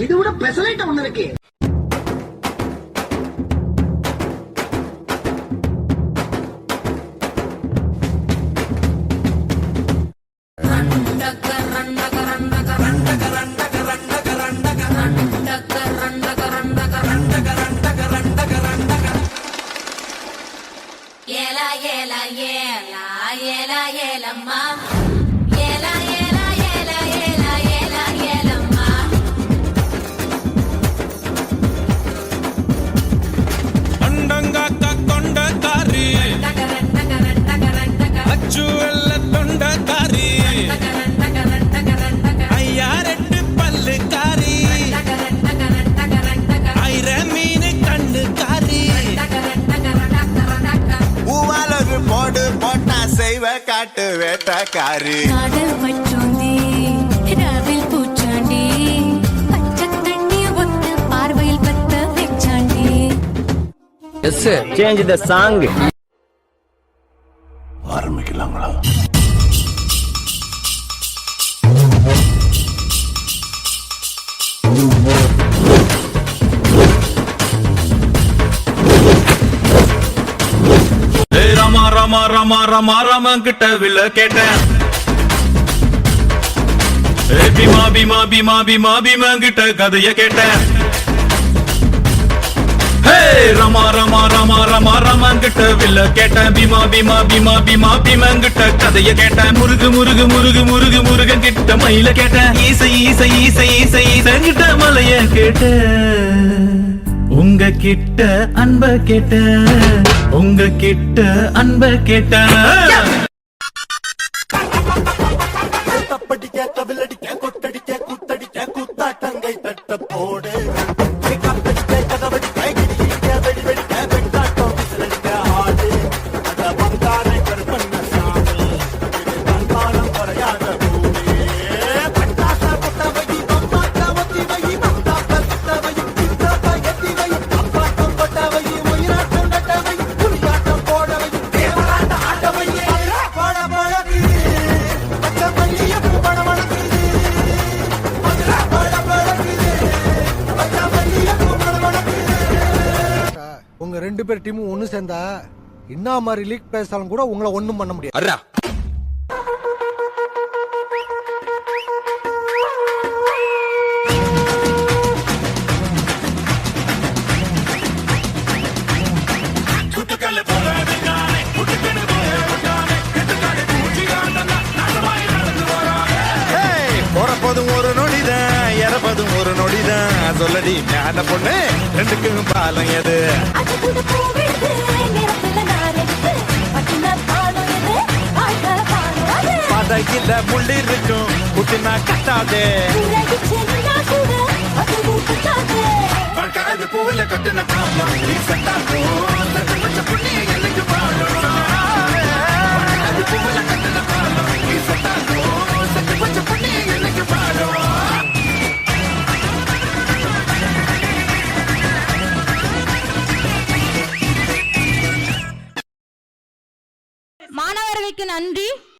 இது விட பெசலைட்ட ஒண்ணு இருக்கு. ஏலா ஏலா ஏலா ஏலா ஏலம்மா காட்டு வேட்டக்காரி காதல் பச்சோந்தி ராவில் பூச்சாண்டி பச்சை தண்ணி ஒத்த பார்வையில் பத்த வெச்சாண்டி. Yes change the song. ஆரம்பிக்கலாங்களா? ரமா ரமா ரமா ரமா கிட்ட வில்ல கேட்டேன். பீமா பீமா பீமா பீமா பீமா கிட்ட கதைய கேட்டேன். ரமா ரமா ரமா ரமா ரமா கிட்ட வில்ல கேட்டேன். பீமா பீமா பீமா பீமா பீமா கிட்ட கதைய கேட்டேன். முருகு முருகு முருகு முருகு முருகன் கிட்ட மயில கேட்டேன். ஈசை ஈசை ஈசை ஈசை ஈசன் கிட்ட மலைய கேட்டேன். உங்க கிட்ட அன்ப கேட்ட, உங்க கிட்ட அன்ப கேட்ட. தப்படிக்க கவிலடிக்க கொட்டடிக்க குத்தடிக்க குத்தாட்டங்கை தட்ட போடு. கதவடிக்க கிடிக்க வெடி வெடிக்க வெட்டாட்டம் விசிலடிக்க ஆடு. அத பங்காரை கருப்பண்ண சாமி பங்காரம் குறையாத பூமி. பட்டாச புட்டவை பம்பாட்ட ஒத்தி வை பந்தாப்ப சுத்தவை சித்தப்ப எத்தி வை அப்பாட்டம் கொட்டவை உயிராட்டம் நட்டவை புலியாட்டம் போடவை தேவராட்ட ஆட்டவை போட போடவி பச்சை பள்ளிய பூபட வளர்க்குது. போட போடவி பச்சை பள்ளிய பூபட வளர்க்குது. உங்க ரெண்டு பேர் டீமும் ஒண்ணு சேர்ந்தா என்ன மாதிரி லீக் பேசாலும் கூட உங்களை ஒண்ணும் பண்ண முடியாது. போறப்போதும் ஒரு நொடிதான், இறப்பதும் ஒரு நொடிதான். சொல்லடி ஞான பொண்ணு, ரெண்டுக்கும் பாலம் எது? பதையில முள்ளி இருக்கும் குட்டினா கட்டாதே. பூவில கட்டின மாணவர்களுக்கு நன்றி.